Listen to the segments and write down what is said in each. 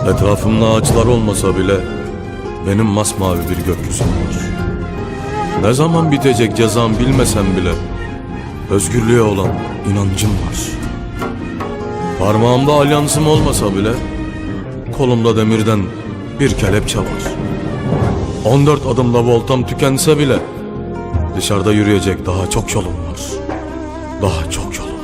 Etrafımda ağaçlar olmasa bile benim masmavi bir gökyüzüm var. Ne zaman bitecek cezam bilmesem bile özgürlüğe olan inancım var. Parmağımda alyansım olmasa bile kolumda demirden bir kelepçe var. 14 adımda voltam tükense bile dışarıda yürüyecek daha çok yolum var. Daha çok yolum var.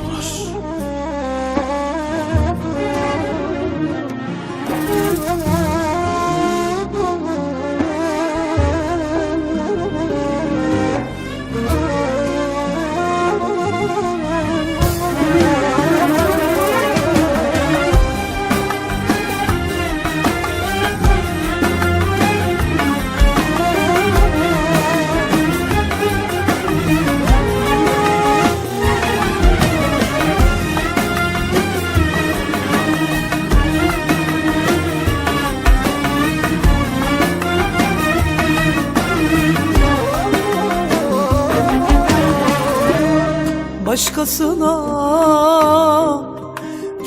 Başkasına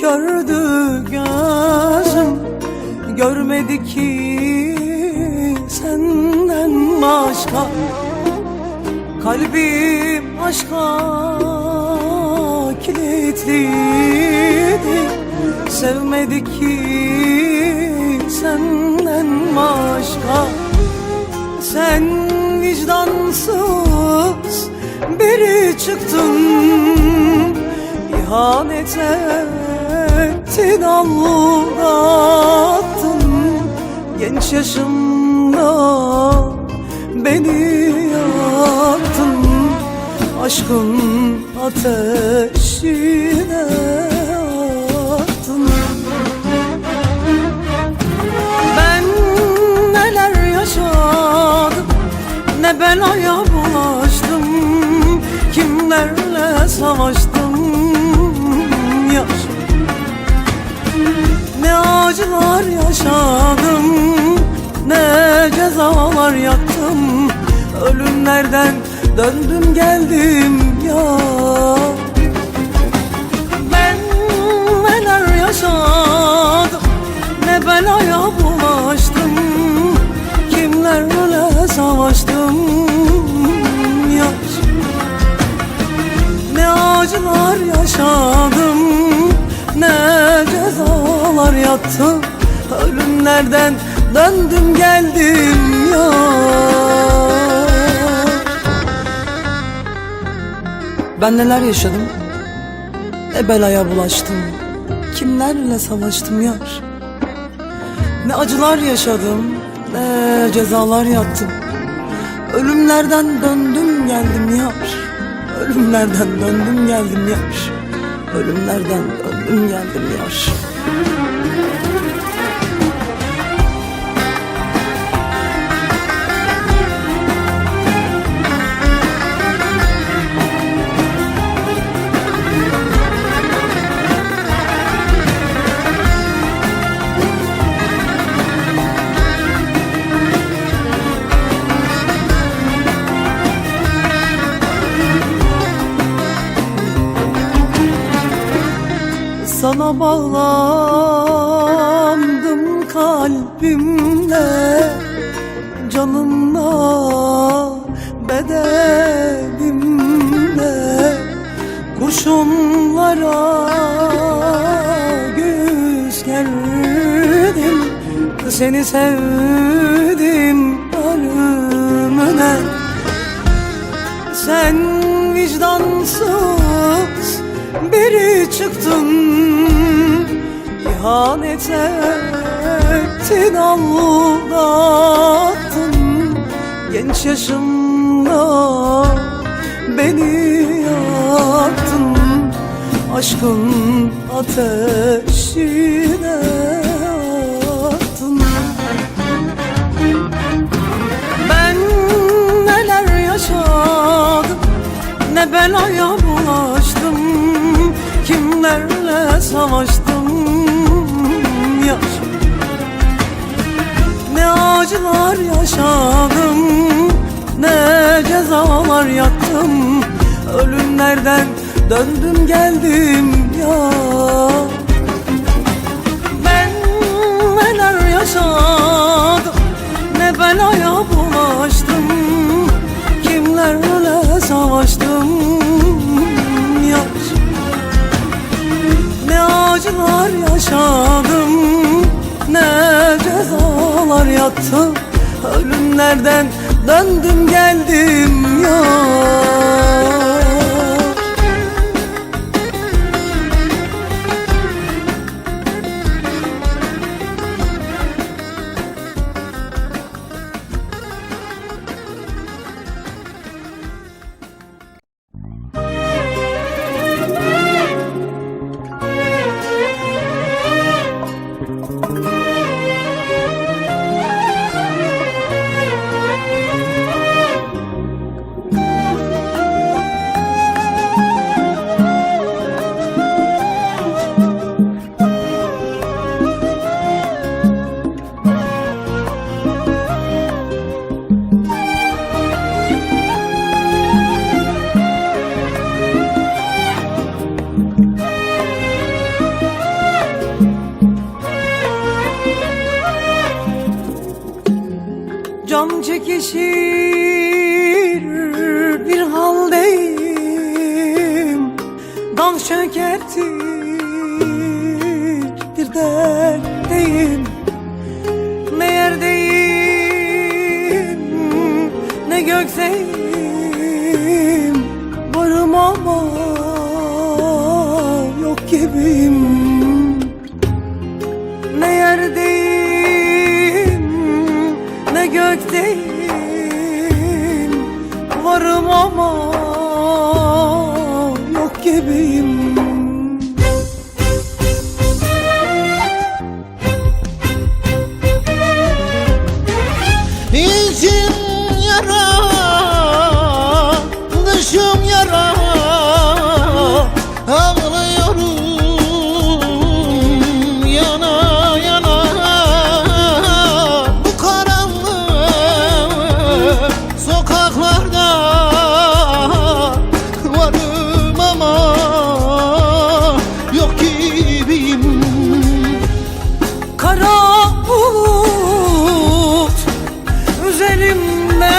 gördü gözüm, görmedi ki senden başka. Kalbim aşka kilitliydi, sevmedi ki senden başka. Sen vicdansız biri çıktın, ihanet ettin, aldattın. Genç yaşımda beni yaktın, aşkın ateşine attın. Ben neler yaşadım, ne belaya bulaştım, kimlerle savaştım yaş. Ne acılar yaşadım, ne cezalar yattım. Ölümlerden döndüm geldim ya. Ben neler yaşadım, ne belaya bulaştım, kimlerle savaştım yaş. Ne acılar yaşadım, ne cezalar yattım. Ölümlerden döndüm geldim ya. Ben neler yaşadım, ne belaya bulaştım, kimlerle savaştım yar. Ne acılar yaşadım, ne cezalar yattım. Ölümlerden döndüm geldim yar. Ölümlerden döndüm geldim yar. Ölümlerden döndüm geldim yar. Sana bağlandım kalbimle, canımla, bedenimle. Kurşunlara göğüs gerdim, seni sevdim ölümüne. Sen vicdansız biri çıktın, ihanet ettin, aldattın. Genç yaşımda beni yaktın, aşkın ateşine attın. Ben neler yaşadım, ne belaya bulaştım, kimlerle savaştım yaş. Ne acılar yaşadım, ne cezalar yattım. Ölümlerden döndüm geldim ya. Ben neler yaşadım, ne belaya bulaştım, kimlerle savaştım yar. Ne acılar yaşadım, ne cezalar yattım, ölümlerden döndüm geldim yar. Can çekişir bir haldeyim, dal çökertir bir dertteyim. Ne yerdeyim ne gökteyim, varım ama yok gibiyim. Ne yerdeyim ne gökteyim, varım ama yok gibiyim. İçim yara, dışım yara, ağlıyorum yana yana. Bu karanlık sokaklarda varım ama yok gibiyim. Kara bulut üzerimde,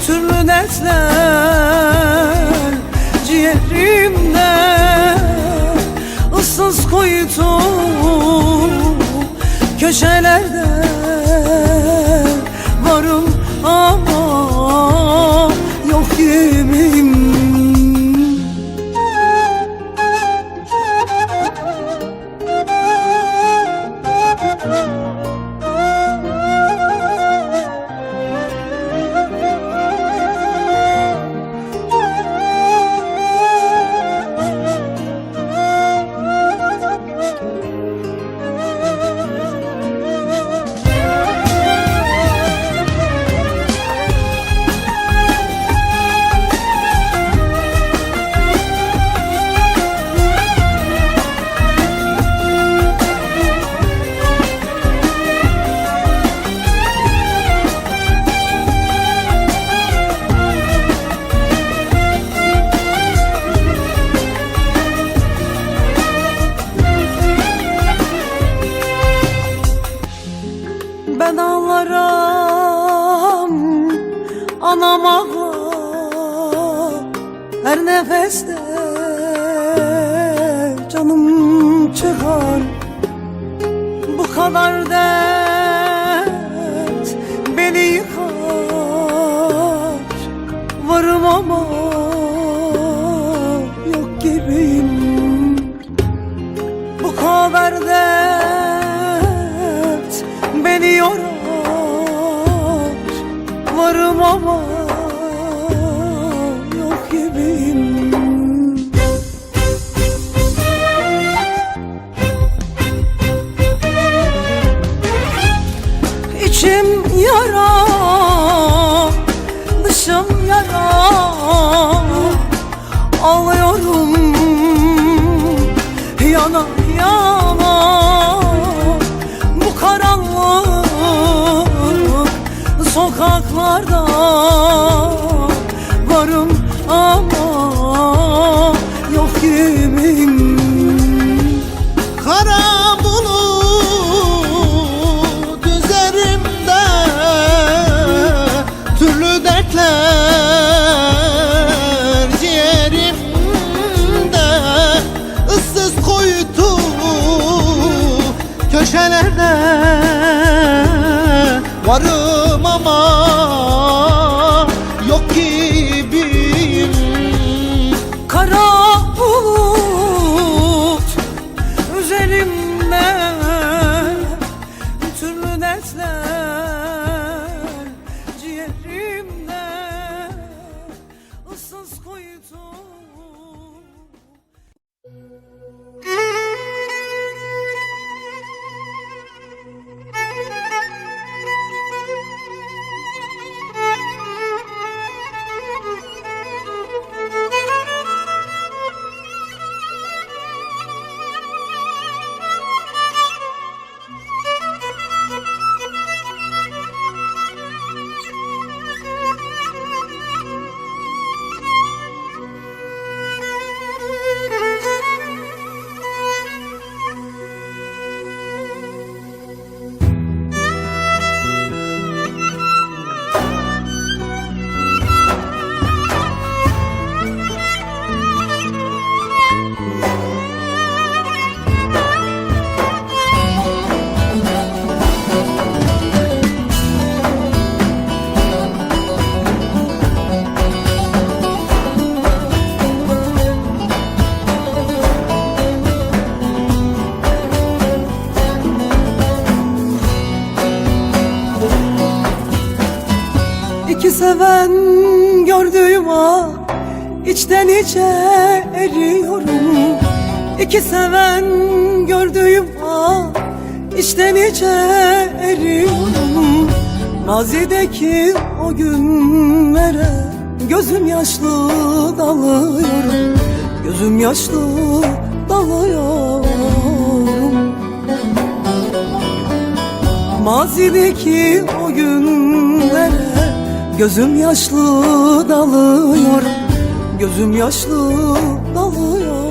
türlü dertler ciğerimde, ıssız kuytu köşelerde varım ama yok gibiyim. Ben ağlarım, anam ağlar, her nefeste canım çıkar. Bu kadar dert beni yıkar, varım ama yok gibiyim. Bu kadar dert beni yorar, varım ama yok gibiyim. İçim yara, dışım yara, ağlıyorum yana yana. Bu karanlık sokaklarda varım ama yok gibiyim. Kara bulut Varım ama yok gibiyim. Kara bulut üzerimde, türlü dertler ciğerimde, ıssız kuytu. İki seven gördüğüm an içten içe eriyorum. İki seven gördüğüm an içten içe eriyorum. Mazideki o günlere gözüm yaşlı dalıyorum. Gözüm yaşlı dalıyorum. Mazideki o günlere gözüm yaşlı dalıyorum. Gözüm yaşlı dalıyorum.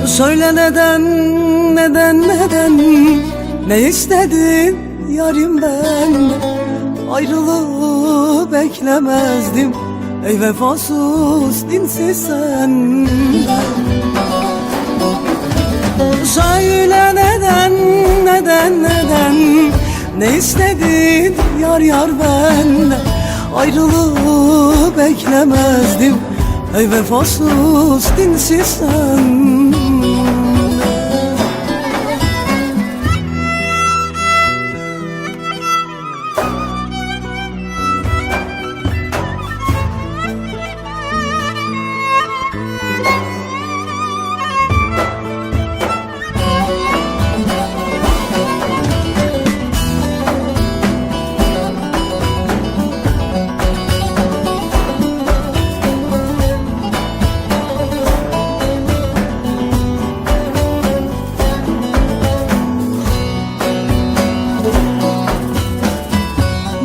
Söyle neden, neden ne istedin yarim benden? Ayrılığı beklemezdim ey vefasız dinsiz senden. Söyle neden ne istedin yar benden? Ayrılığı beklemezdim ey vefasız dinsiz senden.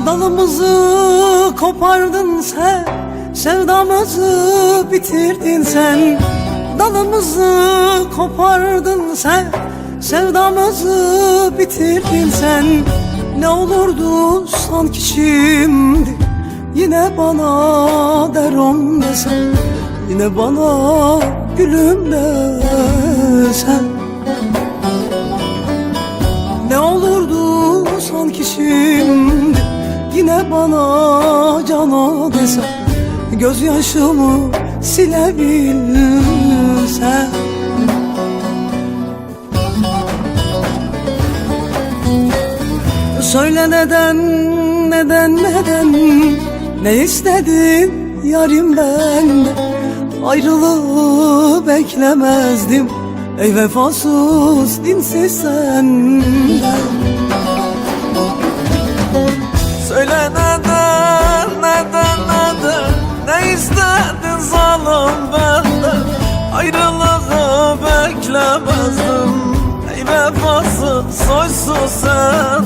Dalımızı kopardın sen, sevdamızı bitirdin sen. Dalımızı kopardın sen, sevdamızı bitirdin sen. Ne olurdu sanki şimdi yine bana derom desen, yine bana gülüm desen. Ne olurdu sanki şimdi yine bana cana desen, gözyaşımı silebilsen. Söyle neden ne istedin yarim benden? Ayrılığı beklemezdim ey vefasız dinsiz senden. Söyle neden ne istedin zalim benden? Ayrılığı beklemezdim ey vefasız soysuz senden.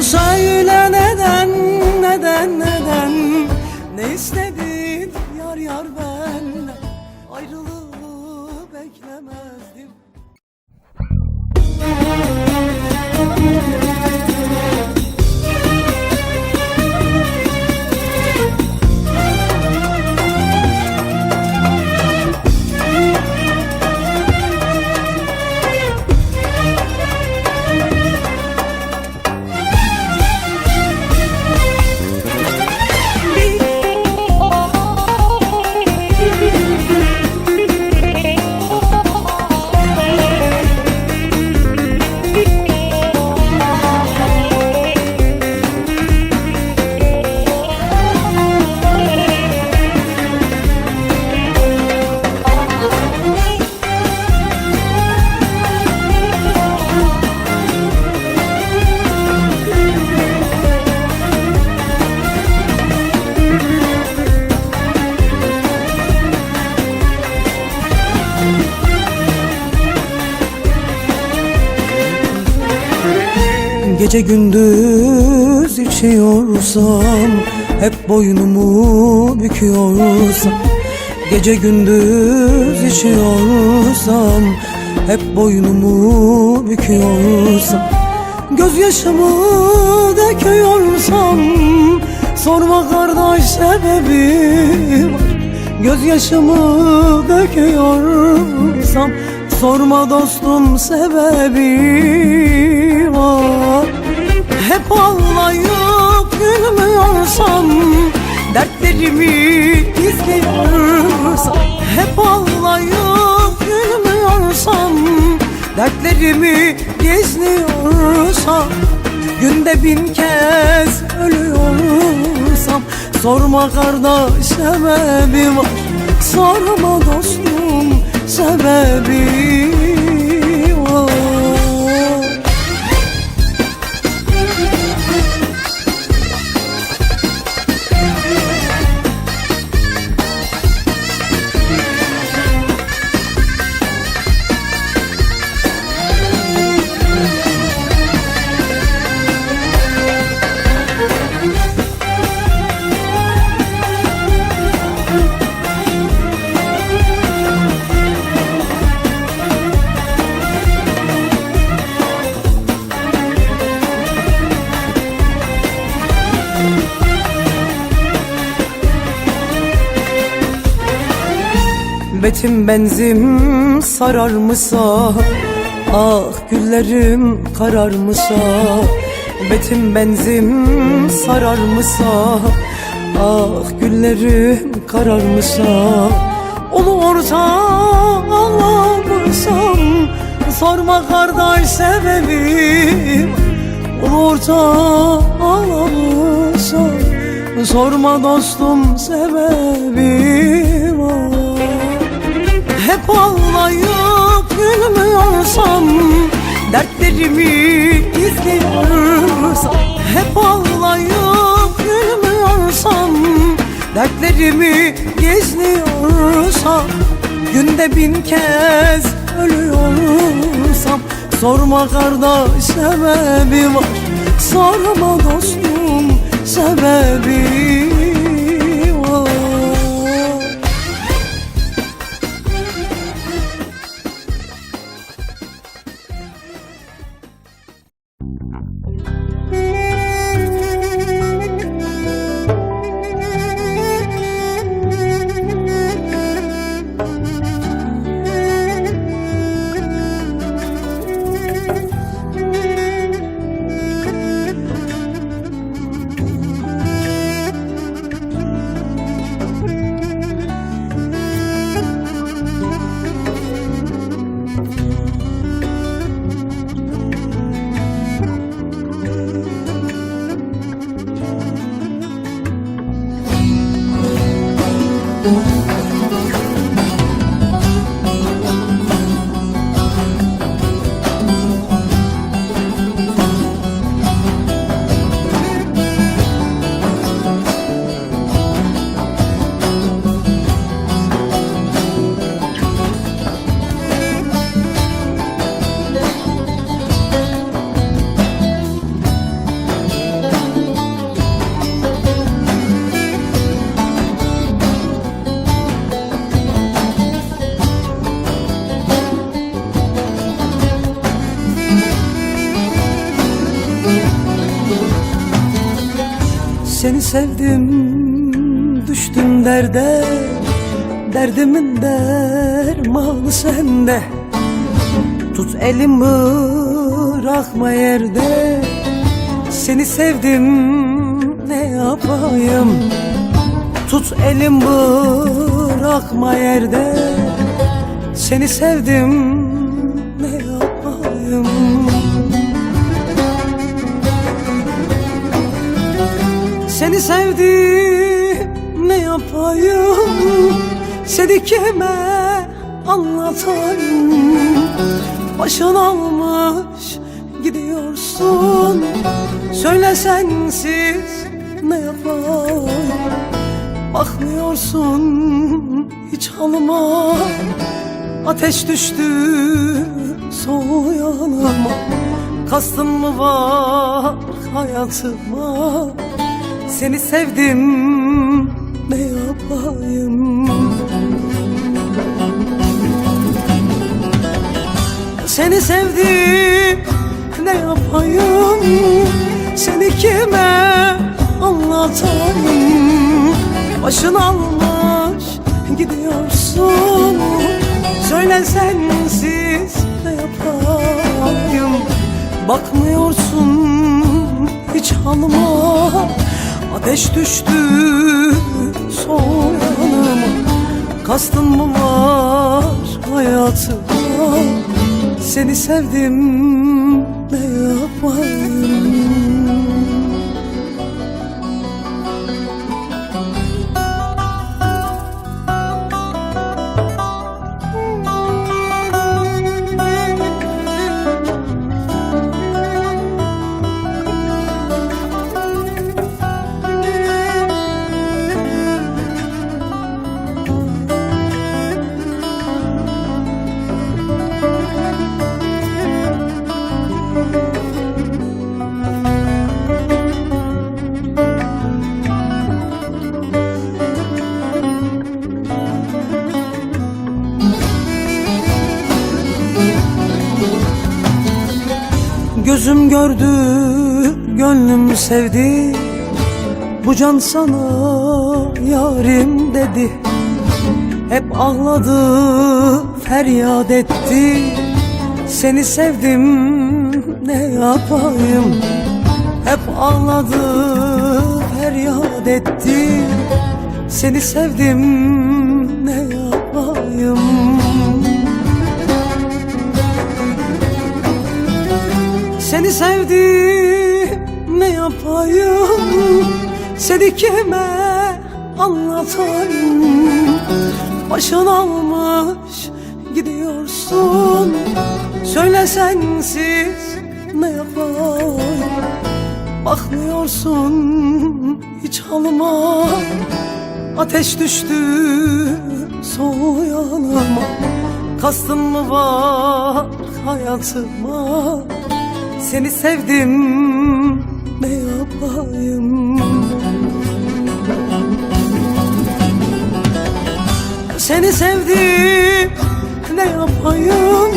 Söyle neden ne istedin yar benden? Ayrılığı beklemezdim. Gece gündüz içiyorsam, hep boynumu büküyorsam, gece gündüz içiyorsam, hep boynumu büküyorsam, gözyaşımı döküyorsam, sorma kardeş sebebi var. Gözyaşımı döküyorsam, sorma dostum sebebi var. Hep ağlayıp gülmüyorsam, dertlerimi gizliyorsam, hep ağlayıp gülmüyorsam, dertlerimi gizliyorsam, günde 1000 kez ölüyorsam, sorma kardeş sebebi var. Sorma dostum sebebi var. Betim benzim sararmışsa, ah güllerim kararmışsa, betim benzim sararmışsa, ah güllerim kararmışsa, olursa ağlamışsam, sorma kardeş sebebim. Olursa ağlamışsam, sorma dostum sebebim var. Hep ağlayıp gülmüyorsam, dertlerimi gizliyorsam, hep ağlayıp gülmüyorsam, dertlerimi gizliyorsam, günde 1000 kez ölüyorsam, sorma kardeş sebebi var. Sorma dostum sebebi var. Seni sevdim, düştüm derde, derdimin dermanı sende. Tut elimi bırakma yerde, seni sevdim ne yapayım. Tut elimi bırakma yerde, seni sevdim ne yapayım. Seni sevdim ne yapayım, seni kime anlatayım. Başın almış gidiyorsun, söyle sensiz ne yapayım. Bakmıyorsun hiç halıma, ateş düştü sol yanıma. Kastın mı var hayatıma? Seni sevdim, ne yapayım? Seni sevdim, ne yapayım? Seni kime anlatayım? Başın almış gidiyorsun. Söyle sensiz ne yapayım? Bakmıyorsun hiç halıma. Ateş düştü sol yanıma. Kastın mı var hayatıma? Seni sevdim, ne yapayım? Gözüm gördü, gönlüm sevdi. Bu can sana yarim dedi. Hep ağladı, feryat etti. Seni sevdim, ne yapayım? Hep ağladı, feryat etti. Seni sevdim, ne yapayım? Seni sevdim, ne yapayım? Seni kime anlatayım? Başın almış gidiyorsun. Söyle sensiz ne yapayım? Bakmıyorsun hiç halıma. Ateş düştü sol yanıma. Kastın mı var hayatıma? Seni sevdim, ne yapayım? Seni sevdim, ne yapayım?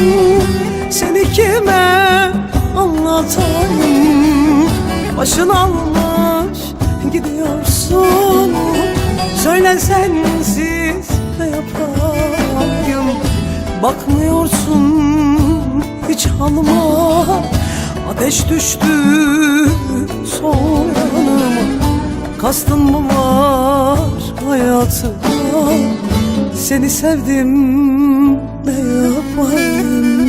Seni kime anlatayım? Başın almış gidiyorsun. Söyle sensiz ne yapayım? Bakmıyorsun hiç halıma. Ateş düştü sol yanıma. Kastın mı var hayatıma? Seni sevdim, ne yapayım?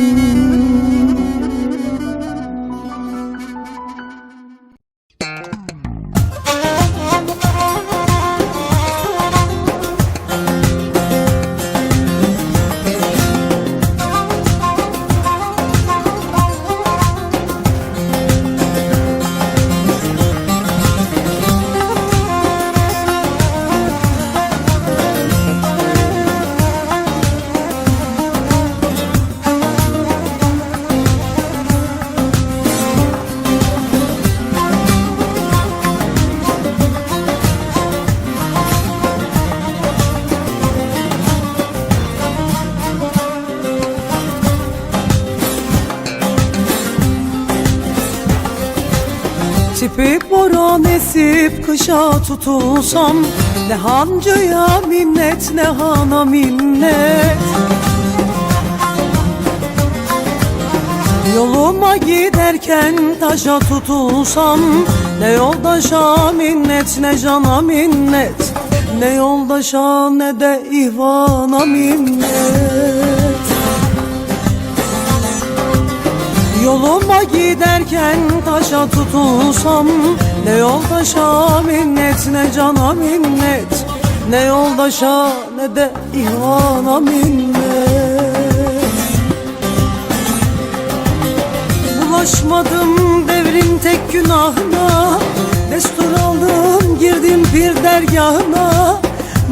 Tipip boran esip kışa tutulsam, ne hancıya minnet ne hana minnet. Yoluma giderken taşa tutulsam, ne yoldaşa minnet ne cana minnet. Ne yoldaşa ne de ihvana minnet. Yoluma giderken taşa tutulsam, ne yoldaşa minnet ne cana minnet. Ne yoldaşa ne de ihvana minnet. Bulaşmadım devrin tek günahına, destur aldım girdim bir dergahına.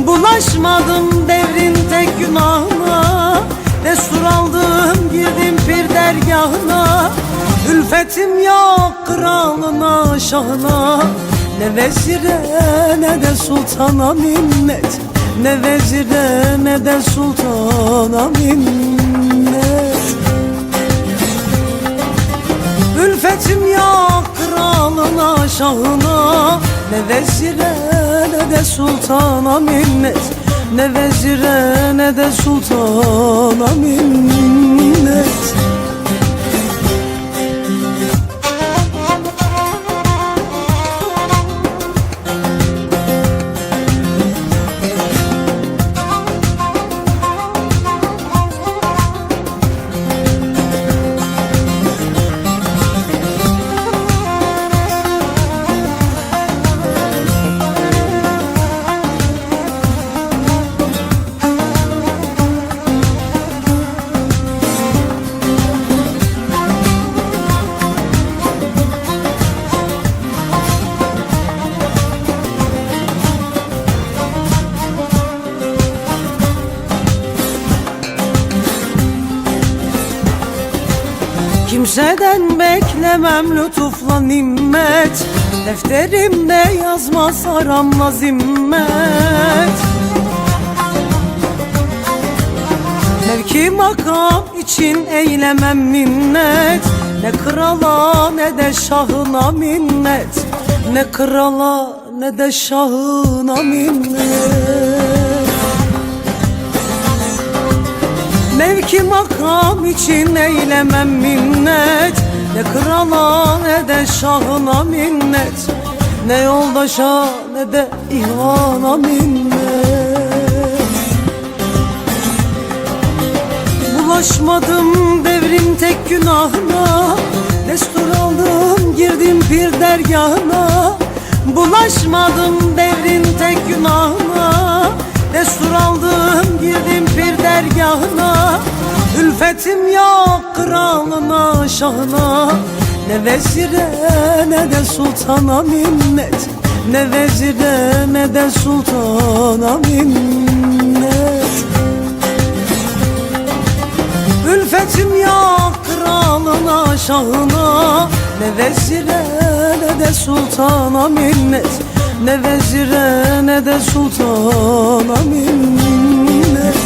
Bulaşmadım devrin tek günahına, destur aldım girdim bir dergahına. Ülfetim yok kralına şahına, ne vezire ne de sultana minnet, ne vezire ne de sultana minnet. Ülfetim yok kralına şahına, ne vezire ne de sultana minnet, ne vezire ne de sultana minnet. Kimseden beklemem lütufla nimmet, defterimde yazmaz aramla zimmet. Mevki makam için eylemem minnet, ne krala ne de şahına minnet, ne krala ne de şahına minnet. Mevki makam için eylemem minnet, ne krala ne de şahına minnet, ne yoldaşa ne de ihvana minnet. Bulaşmadım devrin tek günahına, destur aldım girdim pir dergahına. Bulaşmadım devrin tek günahına, destur aldım girdim pir dergahına. Ülfetim yok kralına şahına, ne vezire ne de sultana minnet, ne vezire ne de sultana minnet. Ülfetim yok kralına şahına, ne vezire ne de sultana minnet, ne vezire ne de sultana minnet.